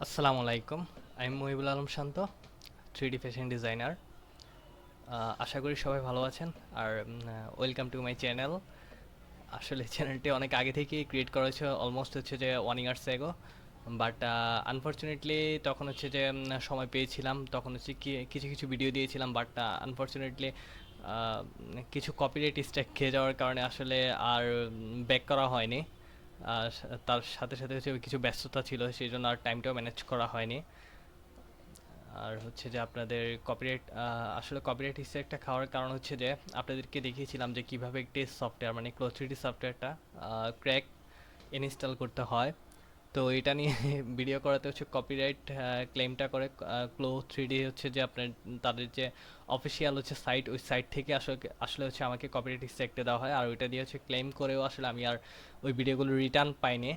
আসসালামু আলাইকুম। আমি মহিবুল আলম শান্ত, 3D ফ্যাশন ডিজাইনার। আশা করি সবাই ভালো আছেন। আর ওয়েলকাম টু মাই চ্যানেল। আসলে চ্যানেলটি অনেক আগে থেকেই ক্রিয়েট করা হয়েছে, অলমোস্ট হচ্ছে যে 1 ইয়ার্স এগো। বাট আনফর্চুনেটলি তখন হচ্ছে যে সময় পেয়েছিলাম, তখন হচ্ছে কি কিছু কিছু ভিডিও দিয়েছিলাম, বাট আনফর্চুনেটলি কিছু কপিরাইট স্ট্রাইক খেয়ে যাওয়ার কারণে আসলে আর ব্যাক করা হয়নি। তার সাথে সাথে হচ্ছে কিছু ব্যস্ততা ছিল, সেই জন্য আর টাইমটাও ম্যানেজ করা হয়নি। আর হচ্ছে যে আপনাদের কপিরাইট আসলে কপিরাইট স্ট্রাইকটা খাওয়ার কারণ হচ্ছে যে আপনাদেরকে দেখিয়েছিলাম যে কিভাবে একটি সফটওয়্যার মানে ক্লো থ্রিডি সফটওয়্যারটা ক্র্যাক ইনস্টল করতে হয়। তো এটা নিয়ে ভিডিও করাতে হচ্ছে কপিরাইট ক্লেমটা করে ক্লো থ্রিডি হচ্ছে যে আপনার তাদের যে অফিসিয়াল হচ্ছে সাইট, ওই সাইট থেকে আসলে আসলে হচ্ছে আমাকে কপিরাইট স্ট্রাইকটা দেওয়া হয়, আর ওইটা দিয়ে হচ্ছে ক্লেম করেও আসলে আমি আর ওই ভিডিওগুলো রিটার্ন পাইনি।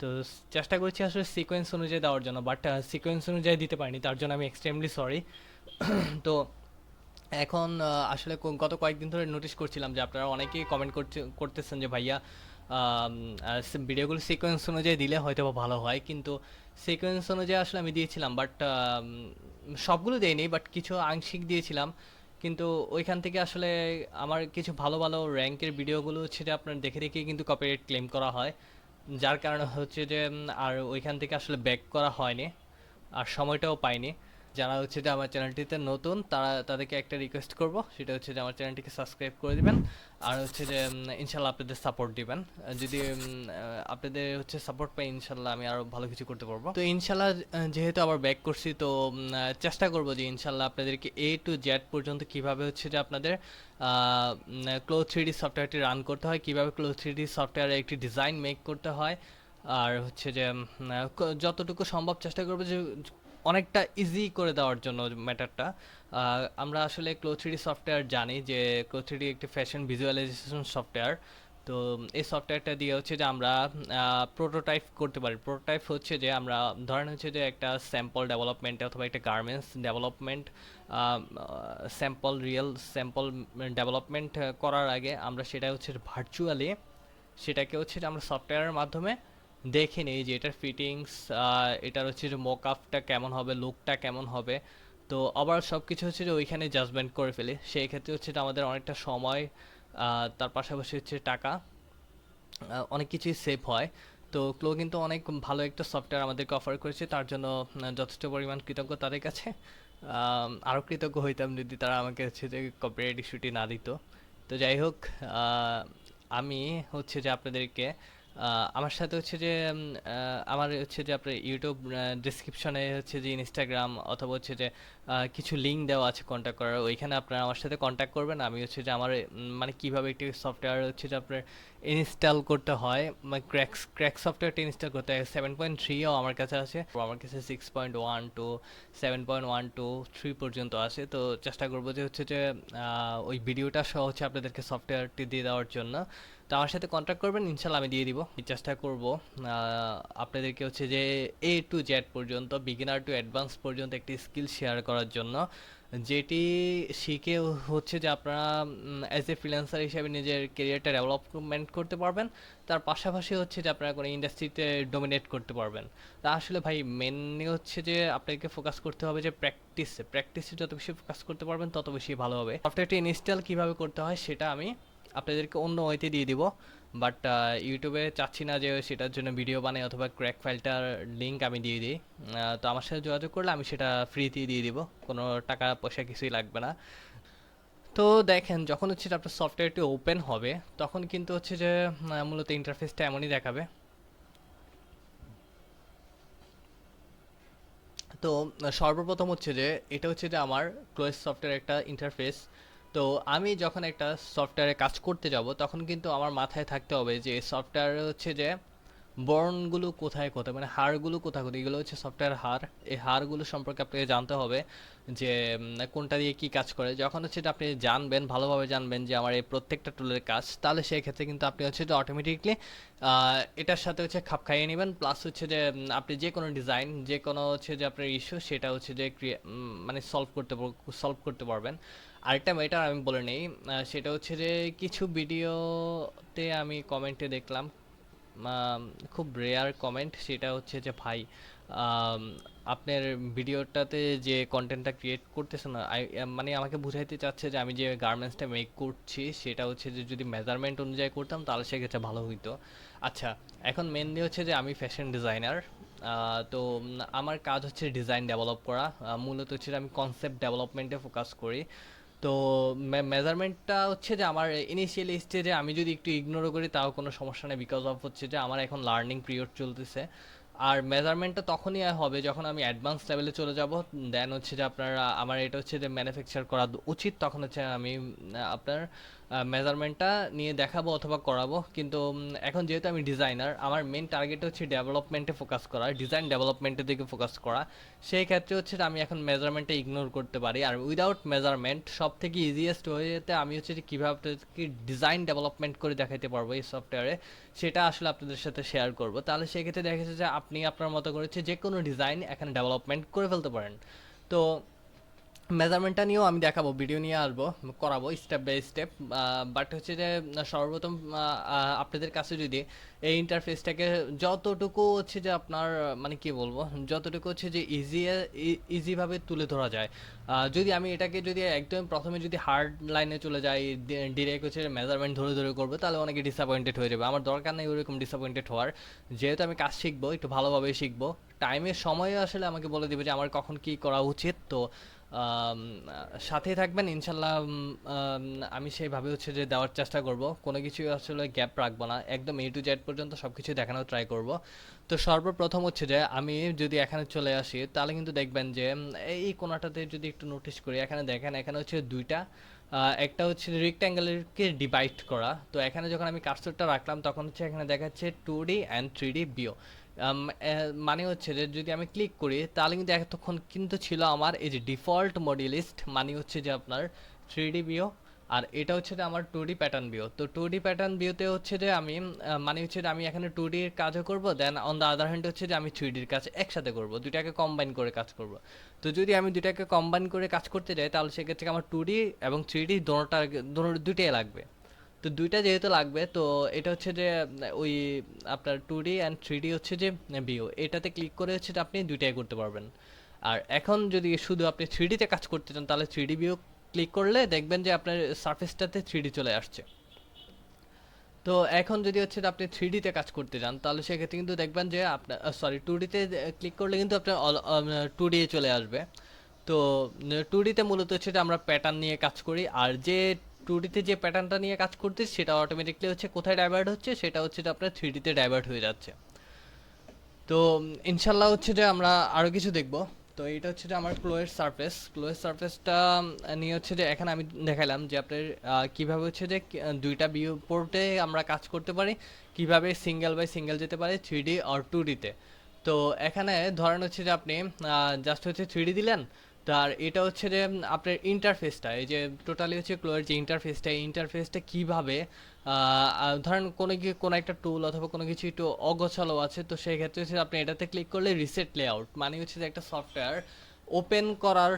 তো চেষ্টা করছি আসলে সিকোয়েন্স অনুযায়ী দেওয়ার জন্য, বাট সিকোয়েন্স অনুযায়ী দিতে পারিনি, তার জন্য আমি এক্সট্রিমলি সরি। তো এখন আসলে গত কয়েকদিন ধরে নোটিস করছিলাম যে আপনারা অনেকেই কমেন্ট করতেছেন যে ভাইয়া ভিডিওগুলো সিকোয়েন্স অনুযায়ী দিলে হয়তো বা ভালো হয়, কিন্তু সিকোয়েন্স অনুযায়ী আসলে আমি দিয়েছিলাম, বাট সবগুলো দেইনি, বাট কিছু আংশিক দিয়েছিলাম। কিন্তু ওইখান থেকে আসলে আমার কিছু ভালো ভালো র্যাঙ্কের ভিডিওগুলো হচ্ছে যে আপনার দেখে দেখেই কিন্তু কপিরাইট ক্লেম করা হয়, যার কারণে হচ্ছে যে আর ওইখান থেকে আসলে ব্যাক করা হয়নি, আর সময়টাও পাইনি। যারা হচ্ছে যে আমার চ্যানেলটিতে নতুন, তাদেরকে একটা রিকোয়েস্ট করব, সেটা হচ্ছে যে আমার চ্যানেলটিকে সাবস্ক্রাইব করে দিবেন। আর হচ্ছে যে ইনশাল্লাহ আপনাদের সাপোর্ট দিবেন। যদি আপনাদের হচ্ছে সাপোর্ট পাই, ইনশাল্লাহ আমি আরও ভালো কিছু করতে পারবো। তো ইনশাল্লাহ যেহেতু আবার ব্যাক করছি, তো চেষ্টা করব যে ইনশাল্লাহ আপনাদেরকে A to Z পর্যন্ত কিভাবে হচ্ছে যে আপনাদের ক্লো থ্রিডি সফটওয়্যারটি রান করতে হয়, কিভাবে ক্লো থ্রিডি সফটওয়্যারে একটি ডিজাইন মেক করতে হয়, আর হচ্ছে যে যতটুকু সম্ভব চেষ্টা করবো যে অনেকটা ইজি করে দেওয়ার জন্য ম্যাটারটা। আমরা আসলে ক্লো থ্রিডি সফটওয়্যার জানি যে ক্লো থ্রিডি একটি ফ্যাশন ভিজুয়ালাইজেশন সফটওয়্যার। তো এই সফটওয়্যারটা দিয়ে হচ্ছে যে আমরা প্রোটোটাইপ করতে পারি। প্রোটোটাইপ হচ্ছে যে আমরা ধরেন হচ্ছে যে একটা স্যাম্পল ডেভেলপমেন্ট অথবা একটা garments development, sample real sample development করার আগে আমরা সেটা হচ্ছে ভার্চুয়ালি সেটাকে হচ্ছে যে আমরা সফটওয়্যারের মাধ্যমে দেখে নিই যে এটার ফিটিংস, এটার হচ্ছে যে মক আপটা কেমন হবে, লুকটা কেমন হবে। তো আবার সব কিছু হচ্ছে যে ওইখানে জাজমেন্ট করে ফেলি, সেই ক্ষেত্রে হচ্ছে যে আমাদের অনেকটা সময়, তার পাশাপাশি হচ্ছে টাকা, অনেক কিছুই সেভ হয়। তো ক্লো কিন্তু অনেক ভালো একটা সফটওয়্যার আমাদেরকে অফার করেছে, তার জন্য যথেষ্ট পরিমাণ কৃতজ্ঞ তাদের কাছে। আরও কৃতজ্ঞ হইতাম যদি তারা আমাকে হচ্ছে যে কপিরাইট ইস্যুটি না দিত। তো যাই হোক, আমি হচ্ছে যে আপনাদেরকে আমার সাথে হচ্ছে যে আমার হচ্ছে যে আপনার ইউটিউব ডিসক্রিপশনে হচ্ছে যে ইনস্টাগ্রাম অথবা হচ্ছে যে কিছু লিঙ্ক দেওয়া আছে কন্ট্যাক্ট করার, ওইখানে আপনারা আমার সাথে কন্ট্যাক্ট করবেন। আমি হচ্ছে যে আমার মানে কীভাবে একটি সফটওয়্যার হচ্ছে যে আপনার ইনস্টল করতে হয়, মানে ক্র্যাক সফটওয়্যারটা ইনস্টল করতে হয়। 7.3ও আমার কাছে আছে, আমার কাছে 6.1 to 7.1 to 3 পর্যন্ত আছে। তো চেষ্টা করবো যে হচ্ছে যে ওই ভিডিওটা সহ হচ্ছে আপনাদেরকে সফটওয়্যারটি দিয়ে দেওয়ার জন্য। তো আমার সাথে কন্ট্যাক্ট করবেন, ইনশাল্লাহ আমি দিয়ে দিব। চেষ্টা করব আপনাদেরকে হচ্ছে যে A to Z পর্যন্ত, বিগিনার টু অ্যাডভান্স পর্যন্ত একটি স্কিল শেয়ার করার জন্য, যেটি শিখে হচ্ছে যে আপনারা অ্যাজ এ ফ্রিল্যান্সার হিসেবে নিজের কেরিয়ারটা ডেভেলপমেন্ট করতে পারবেন। তার পাশাপাশি হচ্ছে যে আপনারা কোনো ইন্ডাস্ট্রিতে ডোমিনেট করতে পারবেন। তা আসলে ভাই মেনলি হচ্ছে যে আপনাকে ফোকাস করতে হবে যে প্র্যাকটিসে যত বেশি ফোকাস করতে পারবেন তত বেশি ভালো হবে। সফটওয়্যারটি ইনস্টল কীভাবে করতে হয় সেটা আমি আপনাদেরকে অন্য ওয়েতে দিয়ে দিব, বাট ইউটিউবে চাচ্ছি না যে সেটার জন্য ভিডিও বানাই অথবা ক্র্যাক ফাইলটার লিঙ্ক আমি দিয়ে দিই। তো আমার সাথে যোগাযোগ করলে আমি সেটা ফ্রিতেই দিয়ে দিব, কোনো টাকা পয়সা কিছুই লাগবে না। তো দেখেন, যখন হচ্ছে যে আপনার সফটওয়্যারটি ওপেন হবে, তখন কিন্তু হচ্ছে যে মূলত ইন্টারফেসটা এমনই দেখাবে। তো সর্বপ্রথম হচ্ছে যে এটা হচ্ছে যে আমার ক্লোজ সফটওয়্যার একটা ইন্টারফেস। তো আমি যখন একটা সফটওয়্যারে কাজ করতে যাব, তখন কিন্তু আমার মাথায় থাকতে হবে যে সফটওয়্যার হচ্ছে যে বর্ণগুলো কোথায় কোথায়, মানে হাড়গুলো কোথায় কোথায়, এগুলো হচ্ছে সফটওয়্যার হাড়। এই হাড়গুলো সম্পর্কে আপনাকে জানতে হবে যে কোনটা দিয়ে কি কাজ করে। যখন হচ্ছে যে আপনি জানবেন, ভালোভাবে জানবেন যে আমার এই প্রত্যেকটা টুলের কাজ, তাহলে সেই ক্ষেত্রে কিন্তু আপনি হচ্ছে যে অটোমেটিকলি এটার সাথে হচ্ছে খাপ খাইয়ে নেবেন। প্লাস হচ্ছে যে আপনি যে কোনো ডিজাইন, যে কোনো হচ্ছে যে আপনার ইস্যু, সেটা হচ্ছে যে মানে সলভ করতে পারবেন। আরেকটা ম্যাটার আমি বলে নেই, সেটা হচ্ছে যে কিছু ভিডিওতে আমি কমেন্টে দেখলাম, আম, খুব রেয়ার কমেন্ট, সেটা হচ্ছে যে ভাই আম, আপনার ভিডিওটাতে যে কন্টেন্টটা ক্রিয়েট করতেছে না মানে আমাকে বুঝাইতে চাচ্ছে যে আমি যে গার্মেন্টসটা মেক করছি সেটা হচ্ছে যে যদি মেজারমেন্ট অনুযায়ী করতাম তাহলে সেক্ষেত্রে ভালো হইতো। আচ্ছা, এখন মেনলি হচ্ছে যে আমি ফ্যাশন ডিজাইনার। তো আমার কাজ হচ্ছে ডিজাইন ডেভেলপ করা। মূলত হচ্ছে যে আমি কনসেপ্ট ডেভেলপমেন্টে ফোকাস করি। তো মেজারমেন্টটা হচ্ছে যে আমার ইনিশিয়াল স্টেজে আমি যদি একটু ইগনোরও করি তাও কোনো সমস্যা নেই, বিকজ অফ হচ্ছে যে আমার এখন লার্নিং পিরিয়ড চলতেছে। আর মেজারমেন্টটা তখনই হবে যখন আমি অ্যাডভান্স লেভেলে চলে যাব। দেন হচ্ছে যে আপনার আমার এটা হচ্ছে যে ম্যানুফ্যাকচার করা উচিত, তখন হচ্ছে আমি আপনার মেজারমেন্টটা নিয়ে দেখাবো অথবা করাবো। কিন্তু এখন যেহেতু আমি ডিজাইনার, আমার মেন টার্গেট হচ্ছে ডেভেলপমেন্টে ফোকাস করা, ডিজাইন ডেভেলপমেন্টের দিকে ফোকাস করা। সেই ক্ষেত্রে হচ্ছে যে আমি এখন মেজারমেন্টটা ইগনোর করতে পারি। আর উইদাউট মেজারমেন্ট সব থেকে ইজিয়েস্ট ওয়েতে আমি হচ্ছে যে কীভাবে ডিজাইন ডেভেলপমেন্ট করে দেখাতে পারবো এই সফটওয়্যারে, সেটা আসলে আপনাদের সাথে শেয়ার করব। তাহলে সেক্ষেত্রে দেখা যাচ্ছে যে আপনি আপনার মতো করে হচ্ছে যে কোনো ডিজাইন এখানে ডেভেলপমেন্ট করে ফেলতে পারেন। তো মেজারমেন্টটা নিয়েও আমি দেখাবো, ভিডিও নিয়ে আসবো, করাবো স্টেপ বাই স্টেপ। বাট হচ্ছে যে সর্বপ্রথম আপনাদের কাছে যদি এই ইন্টারফেসটাকে যতটুকু হচ্ছে যে আপনার মানে কি বলবো, যতটুকু হচ্ছে যে ইজিভাবে তুলে ধরা যায়। যদি আমি এটাকে যদি একদম প্রথমে যদি হার্ড লাইনে চলে যাই, ডিরেক্ট হচ্ছে মেজারমেন্ট ধরে ধরে করবো, তাহলে অনেকে ডিসঅ্যাপয়েন্টেড হয়ে যাবে। আমার দরকার নেই ওরকম ডিসঅ্যাপয়েন্টেড হওয়ার। যেহেতু আমি কাজ শিখবো, একটু ভালোভাবে শিখবো, টাইমের সময় আসলে আমাকে বলে দিবে যে আমার কখন কি করা উচিত। তো আম, সাথেই থাকবেন ইনশাল্লাহ। আমি সেইভাবে হচ্ছে যে দেওয়ার চেষ্টা করব, কোনো কিছু আসলে গ্যাপ রাখবো না, একদম এ টু জেড পর্যন্ত সব কিছু দেখানোর ট্রাই করব। তো সর্বপ্রথম হচ্ছে যে আমি যদি এখানে চলে আসি তাহলে কিন্তু দেখবেন যে এই কোণাটাতে যদি একটু নোটিশ করি, এখানে দেখেন এখানে হচ্ছে দুইটা, একটা হচ্ছে রেক্ট্যাঙ্গেলকে ডিভাইড করা। তো এখানে যখন আমি কার্সরটা রাখলাম তখন হচ্ছে এখানে দেখাচ্ছে 2D অ্যান্ড 3D ভিউ। মানে হচ্ছে যে যদি আমি ক্লিক করি তাহলে কিন্তু এতক্ষণ কিন্তু ছিল আমার এই যে ডিফল্ট মডিলিস্ট, মানে হচ্ছে যে আপনার 3D ভিউ। আর এটা হচ্ছে যে আমার 2D প্যাটার্ন ভিউ। তো 2D প্যাটার্ন ভিউতে হচ্ছে যে আমি মানে হচ্ছে যে আমি এখানে 2D এর কাজও করব, দেন অন দ্য আদার হ্যান্ড হচ্ছে যে আমি 3D এর কাজ একসাথে করব, দুটাকে কম্বাইন করে কাজ করব। তো যদি আমি দুটাকে কম্বাইন করে কাজ করতে যাই তাহলে সেক্ষেত্রে আমার 2D এবং 3D দুইটাই লাগবে। তো দুইটা যেহেতু লাগবে, তো এটা হচ্ছে যে ওই আপনার 2D অ্যান্ড 3D হচ্ছে যে ভিউ, এটাতে ক্লিক করে হচ্ছে যে আপনি দুইটাই করতে পারবেন। আর এখন যদি শুধু আপনি 3Dতে কাজ করতে চান তাহলে 3D ভিউ ক্লিক করলে দেখবেন যে আপনার সারফেসটাতে 3D চলে আসছে। তো এখন যদি হচ্ছে যে আপনি 3Dতে কাজ করতে চান তাহলে সেক্ষেত্রে কিন্তু দেখবেন যে আপনার 2Dতে ক্লিক করলে কিন্তু আপনার 2D চলে আসবে। তো 2Dতে মূলত হচ্ছে যে আমরা প্যাটার্ন নিয়ে কাজ করি, আর যে 2Dতে যে প্যাটার্নটা নিয়ে কাজ করতেছি সেটা অটোমেটিকলি হচ্ছে কোথায় ডাইভার্ট হচ্ছে, সেটা হচ্ছে যে আপনার 3Dতে ডাইভার্ট হয়ে যাচ্ছে। তো ইনশাল্লাহ হচ্ছে যে আমরা আরও কিছু দেখব। তো এটা হচ্ছে যে আমার ক্লোয়ের সারফেসটা নিয়ে হচ্ছে যে এখানে আমি দেখালাম যে আপনার কীভাবে হচ্ছে যে দুইটা ভিউ পোর্টে আমরা কাজ করতে পারি, কিভাবে সিঙ্গেল বাই সিঙ্গেল যেতে পারে 3D আর 2Dতে। তো এখানে ধরেন হচ্ছে যে আপনি জাস্ট হচ্ছে 3D দিলেন। তো আর এটা হচ্ছে যে আপনার ইন্টারফেসটা, এই যে টোটালি হচ্ছে ক্লোয়ের যে ইন্টারফেসটা, এই ইন্টারফেসটা কীভাবে ধরেন কোনো একটা টুল অথবা কোনো কিছু একটু অগোছালো আছে, তো সেই ক্ষেত্রে হচ্ছে আপনি এটাতে ক্লিক করলে রিসেট লেআউট, মানে হচ্ছে যে একটা সফটওয়্যার ওপেন করার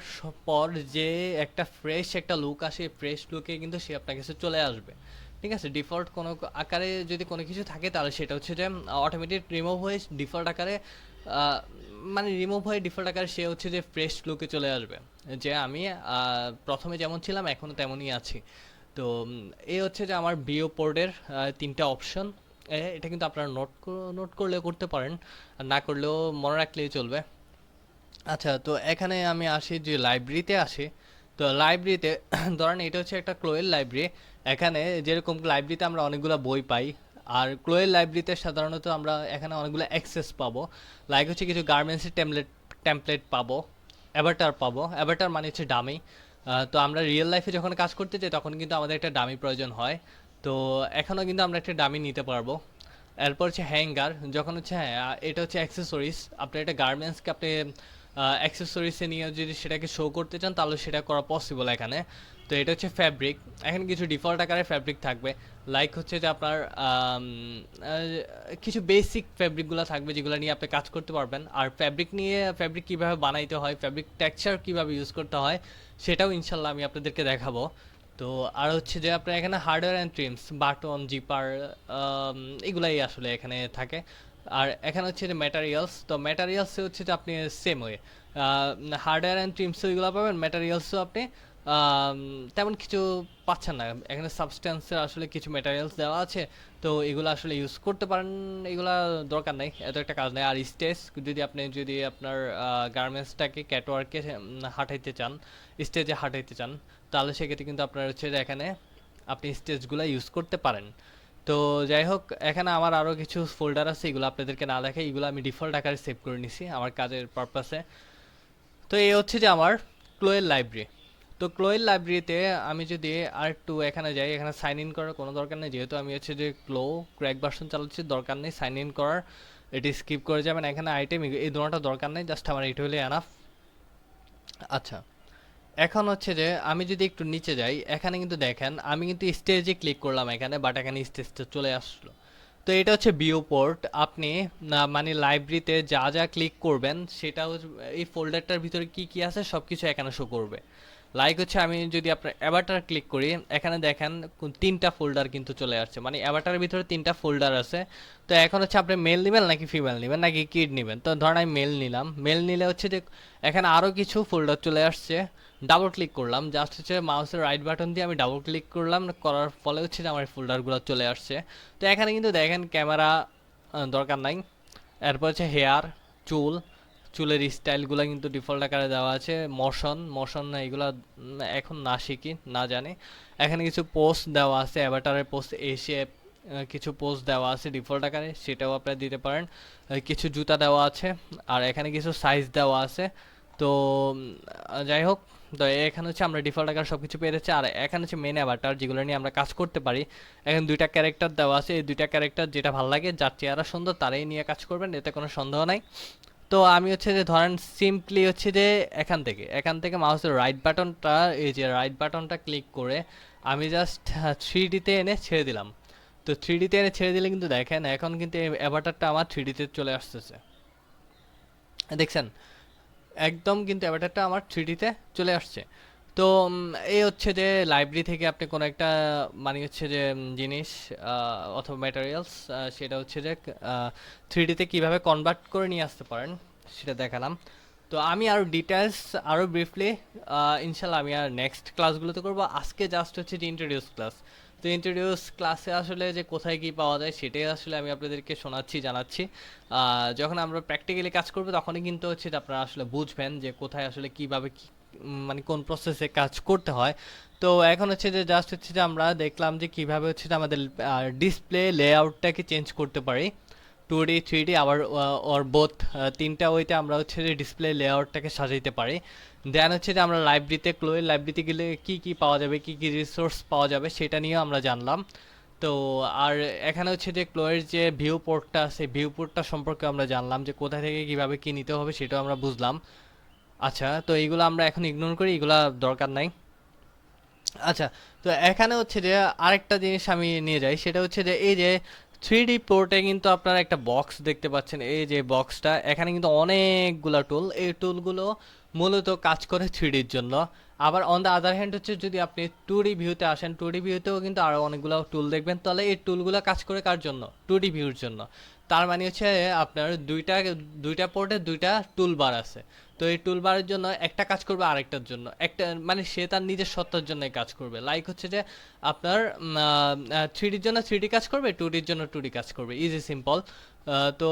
পর যে একটা ফ্রেশ একটা লুক আসে, ফ্রেশ লুকে কিন্তু সে আপনার কাছে চলে আসবে। ঠিক আছে, ডিফল্ট কোনো আকারে যদি কোনো কিছু থাকে তাহলে সেটা হচ্ছে যে অটোমেটিক রিমুভ হয়ে ডিফল্ট আকারে মানে রিমুভ হয়ে ডিফল্ট আকারে সে হচ্ছে যে ফ্রেশ লুকে চলে আসবে, যে আমি প্রথমে যেমন ছিলাম এখনও তেমনই আছি। তো এই হচ্ছে যে আমার বিও পোর্টের তিনটা অপশন। এটা কিন্তু আপনারা নোট করলেও করতে পারেন, আর না করলেও মনে রাখলেই চলবে। আচ্ছা, তো এখানে আমি আসি যে লাইব্রেরিতে আসি। তো লাইব্রেরিতে ধরেন এটা হচ্ছে একটা ক্লোয়েল লাইব্রেরি। এখানে যেরকম লাইব্রেরিতে আমরা অনেকগুলো বই পাই, আর ক্লোয়েল লাইব্রেরিতে সাধারণত আমরা এখানে অনেকগুলো অ্যাক্সেস পাবো। লাইক হচ্ছে কিছু গার্মেন্টসের টেমপ্লেট পাবো, অ্যাভাটার পাবো। অ্যাভাটার মানে হচ্ছে ডামি। তো আমরা রিয়েল লাইফে যখন কাজ করতে যাই তখন কিন্তু আমাদের একটা ডামি প্রয়োজন হয়। তো এখনও কিন্তু আমরা একটা ডামি নিতে পারবো। এরপর হচ্ছে হ্যাঙ্গার, যখন হচ্ছে হ্যাঁ এটা হচ্ছে অ্যাক্সেসরিজ, আপনার একটা গার্মেন্টসকে আপনি অ্যাক্সেসরিজে নিয়ে যদি সেটাকে শো করতে চান তাহলে সেটা করা পসিবল এখানে। তো এটা হচ্ছে ফ্যাব্রিক, এখানে কিছু ডিফল্ট আকারে ফ্যাব্রিক থাকবে। লাইক হচ্ছে যে আপনার কিছু বেসিক ফ্যাব্রিকগুলো থাকবে যেগুলো নিয়ে আপনি কাজ করতে পারবেন। আর ফ্যাব্রিক কীভাবে বানাইতে হয়, ফ্যাব্রিক টেক্সচার কীভাবে ইউজ করতে হয়, সেটাও ইনশাল্লাহ আমি আপনাদেরকে দেখাবো। তো আর হচ্ছে যে আপনার এখানে hardware and trims, button, zipper, এগুলাই আসলে এখানে থাকে। আর এখানে হচ্ছে যে ম্যাটেরিয়ালস, তো ম্যাটেরিয়ালসে হচ্ছে যে আপনি same way hardware and trims ওইগুলো পাবেন, ম্যাটেরিয়ালসও আপনি তেমন কিছু পাচ্ছেন না। এখানে সাবস্ট্যান্সের আসলে কিছু ম্যাটেরিয়ালস দেওয়া আছে, তো এগুলো আসলে ইউজ করতে পারেন, এগুলা দরকার নাই, এত একটা কাজ নেই। আর স্টেজ যদি আপনার গার্মেন্টসটাকে ক্যাটওয়ার্কে হাঁটাইতে চান, স্টেজে হাঁটাইতে চান, তাহলে সেক্ষেত্রে কিন্তু আপনার হচ্ছে যে এখানে আপনি স্টেজগুলো ইউজ করতে পারেন। তো যাই হোক, এখানে আমার আরও কিছু ফোল্ডার আছে, এগুলো আপনাদেরকে না দেখে এগুলো আমি ডিফল্ট আকারে সেভ করে নিছি আমার কাজের পারপাসে। তো এই হচ্ছে যে আমার ক্লোয়েল লাইব্রেরি। তো ক্লোয়েল লাইব্রেরিতে আমি যদি আর একটু এখানে যাই, এখানে সাইন ইন করার কোনো দরকার নেই, যেহেতু আমি হচ্ছে যে ক্র্যাক ভার্সন চালাচ্ছি, দরকার নেই সাইন ইন করার, এটি স্কিপ করে যাবেন। এখানে আইটেম এই দুটোটা দরকার নেই, জাস্ট আমার এটা হলে এনাফ। আচ্ছা, এখন হচ্ছে যে আমি যদি একটু নিচে যাই, এখানে কিন্তু দেখেন আমি কিন্তু স্টেজে ক্লিক করলাম এখানে, বাট এখানে স্টেজটা চলে আসলো। তো এটা হচ্ছে ভিউ পোর্ট। আপনি মানে লাইব্রেরিতে যা যা ক্লিক করবেন সেটা এই ফোল্ডারটার ভিতরে কি কি আছে সব কিছু এখানে শো করবে। লাইক হচ্ছে আমি যদি আপনার অ্যাভাটার ক্লিক করি, এখানে দেখেন তিনটা ফোল্ডার কিন্তু চলে আসছে, মানে অ্যাভাটারের ভিতরে তিনটা ফোল্ডার আছে। তো এখন হচ্ছে আপনি মেল নেবেন নাকি ফিমেল নেবেন নাকি কিড নেবেন। তো ধরেন আমি মেল নিলাম, মেল নিলে হচ্ছে যে এখানে আরও কিছু ফোল্ডার চলে আসছে। ডাবল ক্লিক করলাম, জাস্ট হচ্ছে মাউসের রাইট বাটন দিয়ে আমি ডাবল ক্লিক করলাম, করার ফলে হচ্ছে যে আমার ফোল্ডারগুলো চলে আসছে। তো এখানে কিন্তু দেখেন ক্যামেরা দরকার নাই, এরপর হচ্ছে হেয়ার, চুলের স্টাইলগুলো কিন্তু ডিফল্ট আকারে দেওয়া আছে। মোশন এগুলো এখন না শিখি, না জানি। এখানে কিছু পোস্ট দেওয়া আছে, অ্যাভাটারের পোস্ট এসে কিছু পোস্ট দেওয়া আছে ডিফল্ট আকারে, সেটাও আপনারা দিতে পারেন। কিছু জুতা দেওয়া আছে, আর এখানে কিছু সাইজ দেওয়া আছে। তো যাই হোক, তো এখানে হচ্ছে আমরা ডিফল্ট আকারে সব কিছু পেয়ে যাচ্ছি। আর এখানে হচ্ছে মেন অ্যাভাটার, যেগুলো নিয়ে আমরা কাজ করতে পারি। এখানে দুইটা ক্যারেক্টার দেওয়া আছে, এই দুইটা ক্যারেক্টার যেটা ভালো লাগে, যার চেহারা সুন্দর তারাই নিয়ে কাজ করবেন, এতে কোনো সন্দেহ নাই। তো আমি হচ্ছে যে ধরেন সিম্পলি হচ্ছে যে এখান থেকে মাউসের রাইট বাটনটা, এই যে রাইট বাটনটা ক্লিক করে আমি জাস্ট 3D-তে এনে ছেড়ে দিলাম। তো 3D-তে এনে ছেড়ে দিলে কিন্তু দেখেন এখন কিন্তু এই অ্যাভাটারটা আমার 3D-তে চলে আসতেছে, দেখছেন একদম কিন্তু অ্যাভাটারটা আমার 3D-তে চলে আসছে। তো এই হচ্ছে যে লাইব্রেরি থেকে আপনি কোনো একটা মানে হচ্ছে যে জিনিস অথবা ম্যাটেরিয়ালস, সেটা হচ্ছে যে 3D-তে কীভাবে কনভার্ট করে নিয়ে আসতে পারেন সেটা দেখালাম। তো আমি আরও ডিটেলস আরও ব্রিফলি ইনশাল্লাহ আমি আর নেক্সট ক্লাসগুলোতে করবো। আজকে জাস্ট হচ্ছে যে ইন্ট্রোডিউস ক্লাস। তো ইন্ট্রোডিউস ক্লাসে আসলে যে কোথায় কী পাওয়া যায় সেটাই আসলে আমি আপনাদেরকে জানাচ্ছি। যখন আমরা প্র্যাকটিক্যালি কাজ করবো তখনই কিন্তু হচ্ছে যে আপনারা আসলে বুঝবেন যে কোথায় আসলে কীভাবে মানে কোন প্রসেসে কাজ করতে হয়। তো এখন হচ্ছে যে জাস্ট হচ্ছে যে আমরা দেখলাম যে কীভাবে হচ্ছে যে আমাদের ডিসপ্লে লেআউটটাকে চেঞ্জ করতে পারি, 2D 3D আবার ওর বোথ, তিনটা ওইতে আমরা হচ্ছে যে ডিসপ্লে লেআউটটাকে সাজাইতে পারি। দেন হচ্ছে যে আমরা ক্লোয়ের লাইব্রেরিতে গেলে কী কী পাওয়া যাবে, কী কী রিসোর্স পাওয়া যাবে সেটা নিয়েও আমরা জানলাম। তো আর এখানে হচ্ছে যে ক্লোয়ের যে ভিউ পোর্টটা আছে, ভিউ পোর্টটা সম্পর্কে আমরা জানলাম যে কোথা থেকে কীভাবে কী নিতে হবে সেটাও আমরা বুঝলাম। আচ্ছা, তো এইগুলো আমরা এখন ইগনোর করি, এগুলা দরকার নাই। আচ্ছা, তো এখানে হচ্ছে যে আরেকটা জিনিস আমি নিয়ে যাই, সেটা হচ্ছে যে এই যে 3D পোর্টে কিন্তু আপনারা একটা বক্স দেখতে পাচ্ছেন, এই যে বক্সটা, এখানে কিন্তু অনেকগুলো টুল, এই টুলগুলো মূলত কাজ করে 3Dর জন্য। আবার অন দ্য আদার হ্যান্ড হচ্ছে যদি আপনি 2D ভিউতে আসেন, 2D ভিউতেও কিন্তু আরও অনেকগুলো টুল দেখবেন। তাহলে এই টুলগুলো কাজ করে কার জন্য? 2D ভিউর জন্য। তার মানে হচ্ছে আপনার দুইটা পোর্টে দুইটা টুল বার আছে। তো এই টুল বারের জন্য একটা কাজ করবে আরেকটার জন্য, একটা মানে সে তার নিজের সত্তার জন্য কাজ করবে। লাইক হচ্ছে যে আপনার 3Dর জন্য 3D কাজ করবে, 2Dর জন্য 2D কাজ করবে, ইজি সিম্পল। তো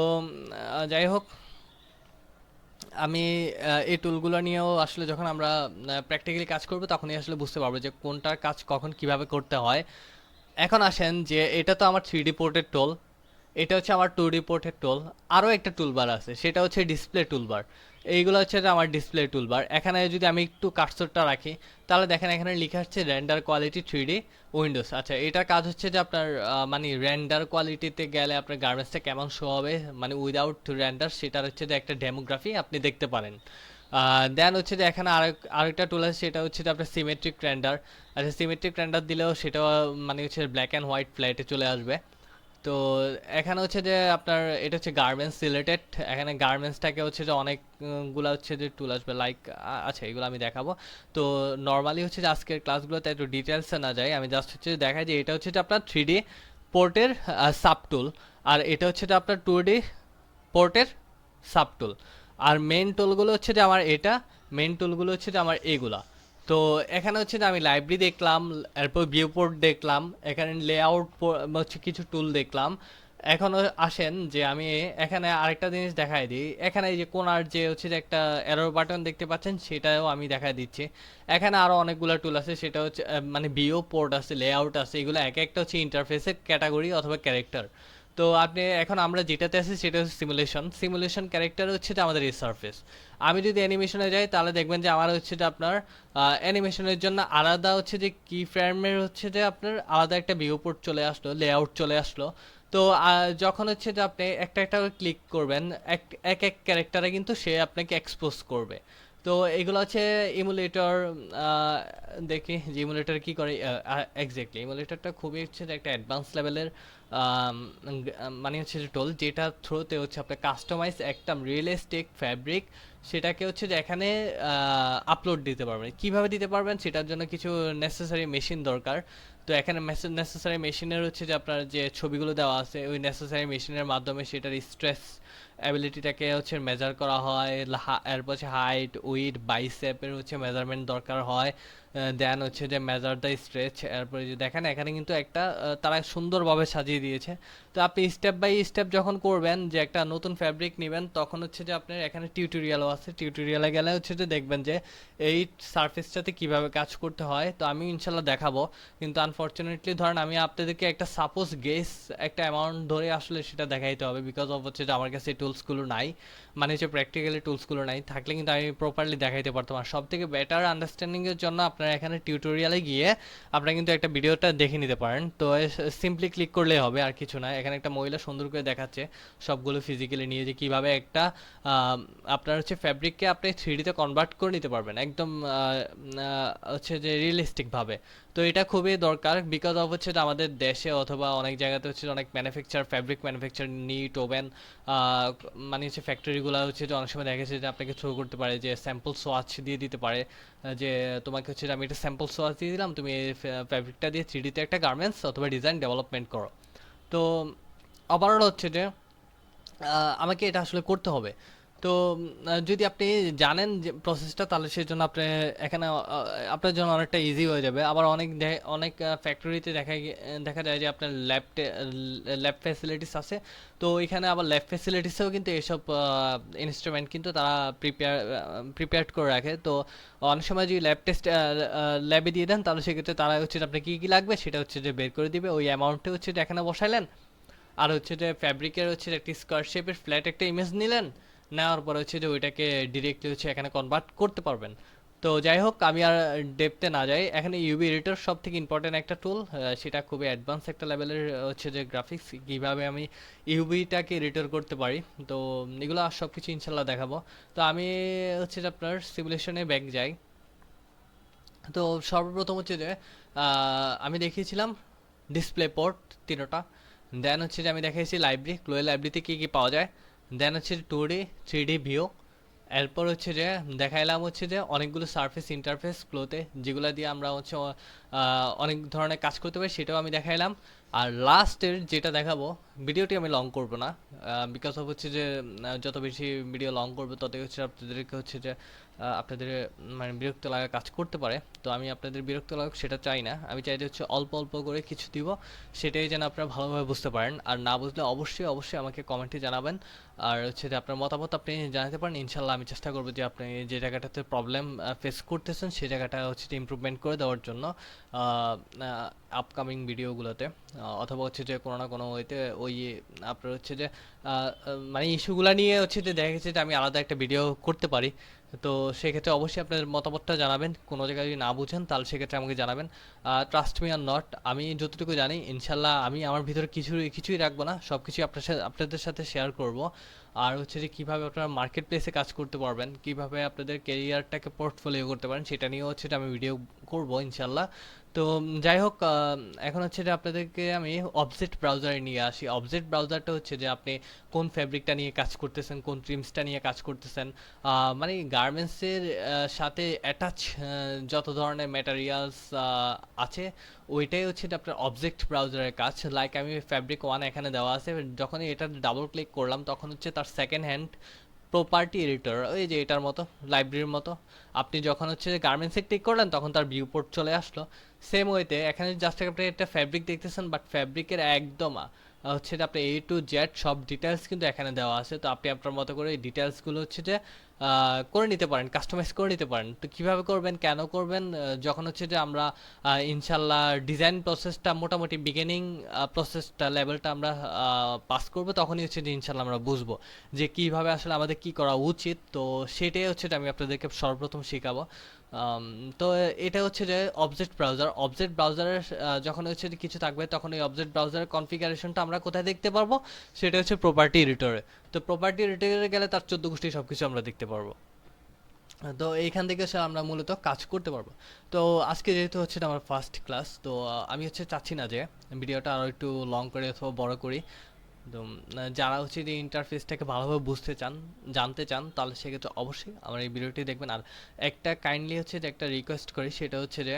যাই হোক, আমি এই টুলগুলো নিয়েও আসলে যখন আমরা প্র্যাকটিক্যালি কাজ করবো তখনই আসলে বুঝতে পারবো যে কোনটার কাজ কখন কিভাবে করতে হয়। এখন আসেন যে এটা তো আমার 3D পোর্টের টুল, এটা হচ্ছে আমার 2D পোর্টের টুল। আরও একটা টুলবার আছে, সেটা হচ্ছে ডিসপ্লে টুলবার। এইগুলো হচ্ছে যে আমার ডিসপ্লে টুলবার। এখানে যদি আমি একটু কার্সরটা রাখি, তাহলে দেখেন এখানে লেখা হচ্ছে রেন্ডার কোয়ালিটি 3D উইন্ডোজ। আচ্ছা, এটার কাজ হচ্ছে যে আপনার মানে রেন্ডার কোয়ালিটিতে গেলে আপনার গার্মেন্টসটা কেমন শো হবে, মানে উইদাউট রেন্ডার, সেটার হচ্ছে যে একটা ডেমোগ্রাফি আপনি দেখতে পারেন। দেন হচ্ছে যে এখানে আরেকটা টুল আছে, সেটা হচ্ছে যে আপনার সিমেট্রিক রেন্ডার। আচ্ছা, সিমেট্রিক রেন্ডার দিলেও সেটা মানে হচ্ছে ব্ল্যাক অ্যান্ড হোয়াইট ফ্ল্যাটে চলে আসবে। তো এখানে হচ্ছে যে আপনার এটা হচ্ছে গার্মেন্টস রিলেটেড, এখানে গার্মেন্টসটাকে হচ্ছে যে অনেকগুলো হচ্ছে যে টুল আসবে, লাইক আচ্ছা এগুলো আমি দেখাবো। তো নর্মালি হচ্ছে যে আজকের ক্লাসগুলোতে একটু ডিটেলসে না যাই, আমি জাস্ট হচ্ছে দেখাই যে এটা হচ্ছে যে আপনার 3D পোর্টের সাব টুল, আর এটা হচ্ছে যে আপনার 2D পোর্টের সাব টুল। আর মেন টুলগুলো হচ্ছে যে আমার এটা, মেন টুলগুলো হচ্ছে যে আমার এগুলা। তো এখানে হচ্ছে যে আমি লাইব্রেরি দেখলাম, এরপর ভিউ পোর্ট দেখলাম, এখানে লেআউট হচ্ছে কিছু টুল দেখলাম। এখন আসেন যে আমি এখানে আরেকটা জিনিস দেখাই দিই। এখানে এই যে কোণার যে হচ্ছে যে একটা এরর বাটন দেখতে পাচ্ছেন, সেটাও আমি দেখাই দিচ্ছি। এখানে আরো অনেকগুলো টুল আছে, সেটা হচ্ছে মানে ভিউ পোর্ট আছে, লেআউট আছে, এগুলো এক একটা হচ্ছে ইন্টারফেসের ক্যাটাগরি অথবা ক্যারেক্টার। তো আপনি এখন আমরা যেটাতে আছি সেটা হচ্ছে সিমুলেশন। সিমুলেশন ক্যারেক্টার হচ্ছে যে আমাদের এই সারফেস। আমি যদি অ্যানিমেশনে যাই তাহলে দেখবেন যে আমার হচ্ছে যে আপনার অ্যানিমেশনের জন্য আলাদা হচ্ছে যে কি ফ্রেমের হচ্ছে যে আপনার আলাদা একটা ভিউ পোর্ট চলে আসলো, লেআউট চলে আসলো। তো যখন হচ্ছে যে আপনি একটা একটা করে ক্লিক করবেন, এক এক এক ক্যারেক্টারে কিন্তু সে আপনাকে এক্সপোজ করবে। তো এগুলো হচ্ছে ইমুলেটর। দেখি যে ইমুলেটর কি করে। এক্স্যাক্টলি ইমুলেটরটা খুবই হচ্ছে যে একটা অ্যাডভান্স লেভেলের মানে হচ্ছে যে টোল, যেটা থ্রুতে হচ্ছে আপনি কাস্টমাইজ একটা রিয়েলিস্টিক ফ্যাব্রিক সেটাকে হচ্ছে যে এখানে আপলোড দিতে পারবেন। কিভাবে দিতে পারবেন সেটার জন্য কিছু নেসেসারি মেশিন দরকার। তো এখানে নেসেসারি মেশিনের হচ্ছে যে আপনার যে ছবিগুলো দেওয়া আছে, ওই নেসেসারি মেশিনের মাধ্যমে সেটার স্ট্রেস অ্যাবিলিটিটাকে হচ্ছে মেজার করা হয়। এরপর হচ্ছে হাইট, উইড, বাইসেপের হচ্ছে মেজারমেন্ট দরকার হয়। দেন হচ্ছে যে মেজার দ্য স্ট্রেচ। এরপরে যে দেখেন এখানে কিন্তু একটা তারা সুন্দরভাবে সাজিয়ে দিয়েছে। তো আপনি স্টেপ বাই স্টেপ যখন করবেন যে একটা নতুন ফ্যাব্রিক নেবেন, তখন হচ্ছে যে আপনার এখানে টিউটোরিয়ালও আছে। টিউটোরিয়ালে গেলে হচ্ছে যে দেখবেন যে এই সারফেসটাতে কিভাবে কাজ করতে হয়। তো আমি ইনশাল্লাহ দেখাবো, কিন্তু আনফর্চুনেটলি ধরেন আমি আপনাদেরকে একটা সাপোজ গেস একটা অ্যামাউন্ট ধরে আসলে সেটা দেখাইতে হবে, বিকজ অফ হচ্ছে যে আমার কাছে টুলসগুলো নাই, মানে হচ্ছে প্র্যাকটিক্যালি টুলসগুলো নাই। থাকলে কিন্তু আমি প্রপারলি দেখাইতে পারতাম। আর সব থেকে বেটার আন্ডারস্ট্যান্ডিংয়ের জন্য আপনারা এখানে টিউটোরিয়ালে গিয়ে আপনারা কিন্তু একটা ভিডিওটা দেখে নিতে পারেন। তো সিম্পলি ক্লিক করলেই হবে, আর কিছু না। এখানে একটা মহিলা সুন্দর করে দেখাচ্ছে সবগুলো ফিজিক্যালি নিয়ে যে কীভাবে একটা আপনার হচ্ছে ফ্যাব্রিককে আপনি 3D-তে কনভার্ট করে নিতে পারবেন একদম হচ্ছে যে রিয়েলিস্টিকভাবে। তো এটা খুবই দরকার, বিকজ অফ হচ্ছে যে আমাদের দেশে অথবা অনেক জায়গাতে হচ্ছে অনেক manufacture, fabric manufacture, knit, woven, মানে হচ্ছে ফ্যাক্টরিগুলো হচ্ছে যে অনেক সময় দেখা যাচ্ছে যে আপনাকে থ্রো করতে পারে, যে স্যাম্পল সোয়াচ দিয়ে দিতে পারে। যে তোমাকে হচ্ছে যে আমি একটা স্যাম্পল সোয়াচ দিয়ে দিলাম, তুমি এই ফ্যাব্রিকটা দিয়ে 3D-তে একটা গার্মেন্টস অথবা ডিজাইন ডেভেলপমেন্ট করো। তো ওভারঅল হচ্ছে যে আমাকে এটা আসলে করতে হবে। তো যদি আপনি জানেন যে প্রসেসটা, তাহলে সেই জন্য আপনি এখানে আপনার জন্য অনেকটা ইজি হয়ে যাবে। আবার অনেক ফ্যাক্টরিতে দেখা যায় যে আপনার ল্যাব ফ্যাসিলিটিস আছে। তো এখানে আবার ল্যাব ফ্যাসিলিটিসেও কিন্তু এসব ইনস্ট্রুমেন্ট কিন্তু তারা প্রিপেয়ার্ড করে রাখে। তো অনেক সময় যদি ল্যাবে দিয়ে দেন, তাহলে সেক্ষেত্রে তারা হচ্ছে যে আপনার কী কী লাগবে সেটা হচ্ছে যে বের করে দিবে। ওই অ্যামাউন্টে হচ্ছে যে এখানে বসাইলেন, আর হচ্ছে যে ফ্যাব্রিকের হচ্ছে একটা স্কোয়ার শেপের ফ্ল্যাট একটা ইমেজ নিলেন, নেওয়ার পরে হচ্ছে যে ওইটাকে ডিরেক্টলি হচ্ছে এখানে কনভার্ট করতে পারবেন। তো যাই হোক, আমি আর ডেপথে না যাই। এখানে ইউবি এডিটর সব থেকে ইম্পর্টেন্ট একটা টুল, সেটা খুবই অ্যাডভান্স একটা লেভেলের হচ্ছে যে গ্রাফিক্স, কীভাবে আমি ইউবিটাকে এডিটর করতে পারি। তো এগুলো আর সব কিছু ইনশাল্লাহ দেখাবো। তো আমি হচ্ছে যে আপনার সিমুলেশনে ব্যাক যাই। তো সর্বপ্রথম হচ্ছে যে আমি দেখিয়েছিলাম ডিসপ্লে পোর্ট তিনোটা। দেন হচ্ছে যে আমি দেখাইছি লাইব্রেরি, ক্লোয়ে লাইব্রেরিতে কী কী পাওয়া যায়। দেন হচ্ছে 2D 3D ভিউ। এরপর হচ্ছে যে দেখাইলাম হচ্ছে যে অনেকগুলো সারফেস ইন্টারফেস ক্লোতে, যেগুলো দিয়ে আমরা হচ্ছে অনেক ধরনের কাজ করতে পারি, সেটাও আমি দেখাইলাম। আর লাস্টের যেটা দেখাবো, ভিডিওটি আমি লং করব না, বিকজ অফ হচ্ছে যে যত বেশি ভিডিও লং করবে ততই হচ্ছে আপনাদেরকে হচ্ছে যে আপনাদের মানে বিরক্ত লাগা কাজ করতে পারে। তো আমি আপনাদের বিরক্ত লাগুক সেটা চাই না। আমি চাই যে হচ্ছে অল্প অল্প করে কিছু দিব, সেটাই যেন আপনারা ভালোভাবে বুঝতে পারেন। আর না বুঝলে অবশ্যই অবশ্যই আমাকে কমেন্টে জানাবেন। আর হচ্ছে যে আপনার মতামত আপনি জানাতে পারেন। ইনশাল্লাহ আমি চেষ্টা করবো যে আপনি যে জায়গাটাতে প্রবলেম ফেস করতেছেন সেই জায়গাটা হচ্ছে যে ইমপ্রুভমেন্ট করে দেওয়ার জন্য আপকামিং ভিডিওগুলোতে, অথবা হচ্ছে যে কোনো না কোনো ওইতে ওই আপনার হচ্ছে যে মানে ইস্যুগুলো নিয়ে হচ্ছে যে দেখা গেছে যে আমি আলাদা একটা ভিডিও করতে পারি। তো সেক্ষেত্রে অবশ্যই আপনাদের মতামতটা জানাবেন। কোনো জায়গায় যদি না বুঝেন তাহলে সেক্ষেত্রে আমাকে জানাবেন। ট্রাস্ট মি আর নট, আমি যতটুকু জানি ইনশাল্লাহ আমি আমার ভিতরে কিছুই রাখবো না, সব কিছুই আপনাদের সাথে শেয়ার করব। আর হচ্ছে যে কীভাবে আপনারা মার্কেট প্লেসে কাজ করতে পারবেন, কীভাবে আপনাদের কেরিয়ারটাকে পোর্টফোলিও করতে পারেন, সেটা নিয়েও হচ্ছে যে আমি ভিডিও করব ইনশাল্লাহ। তো যাই হোক, এখন হচ্ছে যে আপনাদেরকে আমি অবজেক্ট ব্রাউজারে নিয়ে আসি। অবজেক্ট ব্রাউজারটা হচ্ছে যে আপনি কোন ফ্যাব্রিকটা নিয়ে কাজ করতেছেন, কোন ট্রিমসটা নিয়ে কাজ করতেছেন, মানে গার্মেন্টসের সাথে অ্যাটাচ যত ধরনের ম্যাটেরিয়ালস আছে ওইটাই হচ্ছে এটা আপনার অবজেক্ট ব্রাউজারের কাজ। লাইক আমি ফ্যাব্রিক ওয়ান এখানে দেওয়া আছে, যখনই এটা ডাবল ক্লিক করলাম তখন হচ্ছে তার সেকেন্ড হ্যান্ড প্রপার্টি এডিটর, ওই যে এটার মতো, লাইব্রেরির মতো। আপনি যখন হচ্ছে গার্মেন্টসে ক্লিক করলেন তখন তার ভিউ পোর্ট চলে আসলো। সেম ওয়েতে এখানে জাস্ট আপনি একটা ফ্যাব্রিক দেখতেছেন, বাট ফ্যাব্রিকের একদম হচ্ছে যে আপনি A to Z সব ডিটেলস কিন্তু এখানে দেওয়া আছে। তো আপনি আপনার মতো করে এই ডিটেলসগুলো হচ্ছে যে করে নিতে পারেন, কাস্টমাইজ করে নিতে পারেন। তো কীভাবে করবেন, কেন করবেন, যখন হচ্ছে যে আমরা ইনশাল্লাহ ডিজাইন প্রসেসটা মোটামুটি বিগিনিং প্রসেসটা লেভেলটা আমরা পাস করব, তখনই হচ্ছে যে ইনশাল্লাহ আমরা বুঝবো যে কীভাবে আসলে আমাদের কী করা উচিত। তো সেটাই হচ্ছে যে আমি আপনাদেরকে সর্বপ্রথম শেখাবো। তো এটা হচ্ছে যে অবজেক্ট ব্রাউজারের যখন হচ্ছে যে কিছু থাকবে তখন এই অবজেক্ট ব্রাউজারের কনফিগারেশনটা আমরা কোথায় দেখতে পারবো, সেটা হচ্ছে প্রপার্টি এডিটরে। তো প্রপার্টি এডিটরে গেলে তার 14 গোষ্ঠী সব কিছু আমরা দেখতে পারবো। তো এইখান থেকে স্যার আমরা মূলত কাজ করতে পারবো। তো আজকে যেহেতু হচ্ছে এটা আমার ফার্স্ট ক্লাস, তো আমি হচ্ছে চাচ্ছি না যে ভিডিওটা আরও একটু লং করে অথবা বড় করি। তো যারা হচ্ছে যে ইন্টারফেসটাকে ভালোভাবে বুঝতে চান, জানতে চান, তাহলে সেক্ষেত্রে অবশ্যই আমার এই ভিডিওটি দেখবেন। আর একটা কাইন্ডলি হচ্ছে যে একটা রিকোয়েস্ট করি, সেটা হচ্ছে যে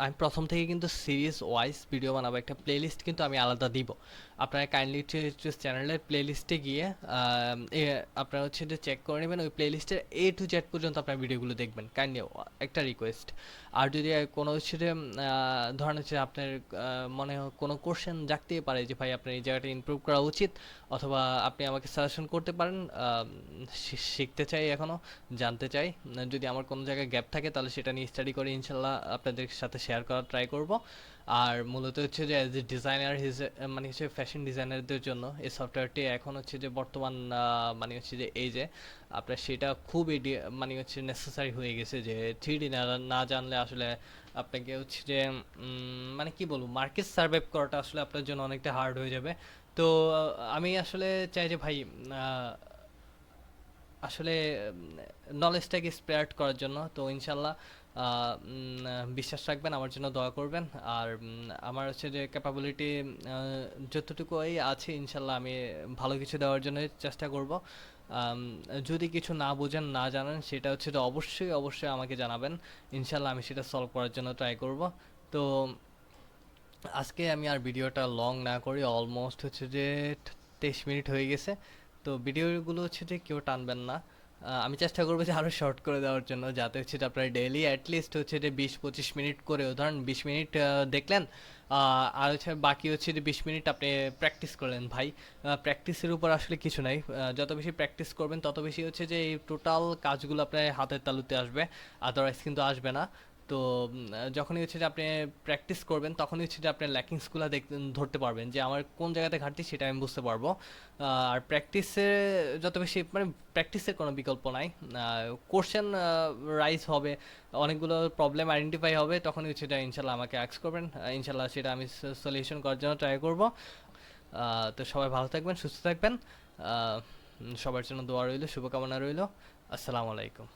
আমি প্রথম থেকে কিন্তু সিরিজ ওয়াইজ ভিডিও বানাবো, একটা প্লেলিস্ট কিন্তু আমি আলাদা দিব। আপনারা কাইন্ডলি চ্যানেলের প্লেলিস্টে গিয়ে আপনারা হচ্ছে যে চেক করে নেবেন, ওই প্লেলিস্টের A to Z পর্যন্ত আপনার ভিডিওগুলো দেখবেন, কাইন্ডলি একটা রিকোয়েস্ট। আর যদি কোনো হচ্ছে যে ধরেন হচ্ছে আপনার মনে কোনো কোশ্চেন জাগতেই পারে যে ভাই আপনার এই জায়গাটা ইমপ্রুভ করা উচিত, অথবা আপনি আমাকে সাজেশন করতে পারেন, শিখতে চাই এখনও, জানতে চাই। যদি আমার কোনো জায়গায় গ্যাপ থাকে তাহলে সেটা নিয়ে স্টাডি করে ইনশাল্লাহ আপনাদের সাথে শেয়ার করার ট্রাই করব। আর মূলত হচ্ছে যে অ্যাজ এ ডিজাইনার মানে হচ্ছে ফ্যাশন ডিজাইনারদের জন্য এই সফটওয়্যারটি এখন হচ্ছে যে বর্তমান মানে হচ্ছে যে এই যে আপনার সেটা খুবই মানে হচ্ছে নেসেসারি হয়ে গেছে, যে 3D না জানলে আসলে আপনাকে হচ্ছে যে মানে কি বলবো, মার্কেট সার্ভাইভ করাটা আসলে আপনার জন্য অনেকটা হার্ড হয়ে যাবে। তো আমি আসলে চাই যে ভাই আসলে নলেজটাকে স্প্রেড করার জন্য। তো ইনশাল্লাহ বিশ্বাস রাখবেন, আমার জন্য দোয়া করবেন। আর আমার হচ্ছে যে ক্যাপাবিলিটি যতটুকুই আছে ইনশাল্লাহ আমি ভালো কিছু দেওয়ার জন্য চেষ্টা করব। যদি কিছু না বোঝেন, না জানেন, সেটা হচ্ছে যে অবশ্যই অবশ্যই আমাকে জানাবেন, ইনশাল্লাহ আমি সেটা সলভ করার জন্য ট্রাই করব। তো আজকে আমি আর ভিডিওটা লং না করি, অলমোস্ট হচ্ছে যে 23 মিনিট হয়ে গেছে। তো ভিডিওগুলো হচ্ছে যে কেউ টানবেন না, আমি চেষ্টা করবো যে আরও শর্ট করে দেওয়ার জন্য, যাতে হচ্ছে যে আপনার ডেইলি অ্যাটলিস্ট হচ্ছে যে 20-25 মিনিট করে, ধরেন 20 মিনিট দেখলেন, আর হচ্ছে বাকি হচ্ছে যে 20 মিনিট আপনি প্র্যাকটিস করলেন। ভাই প্র্যাকটিসের উপর আসলে কিছু নাই, যত বেশি প্র্যাকটিস করবেন তত বেশি হচ্ছে যে এই টোটাল কাজগুলো আপনার হাতের তালুতে আসবে, আদারওয়াইজ কিন্তু আসবে না। তো যখনই হচ্ছে যে আপনি প্র্যাকটিস করবেন তখনই হচ্ছে যে আপনার ল্যাকিংসগুলো ধরতে পারবেন, যে আমার কোন জায়গাতে ঘাটতি সেটা আমি বুঝতে পারবো। আর প্র্যাকটিসে যত বেশি, মানে প্র্যাকটিসের কোনো বিকল্প নাই, কোশ্চেন রাইজ হবে, অনেকগুলো প্রবলেম আইডেন্টিফাই হবে, তখনই হচ্ছে এটা ইনশাল্লাহ আমাকে অ্যাক্স করবেন, ইনশাল্লাহ সেটা আমি সলিউশন করার জন্য ট্রাই করব। তো সবাই ভালো থাকবেন, সুস্থ থাকবেন, সবার জন্য দোয়া রইল, শুভকামনা রইল। আসসালামু আলাইকুম।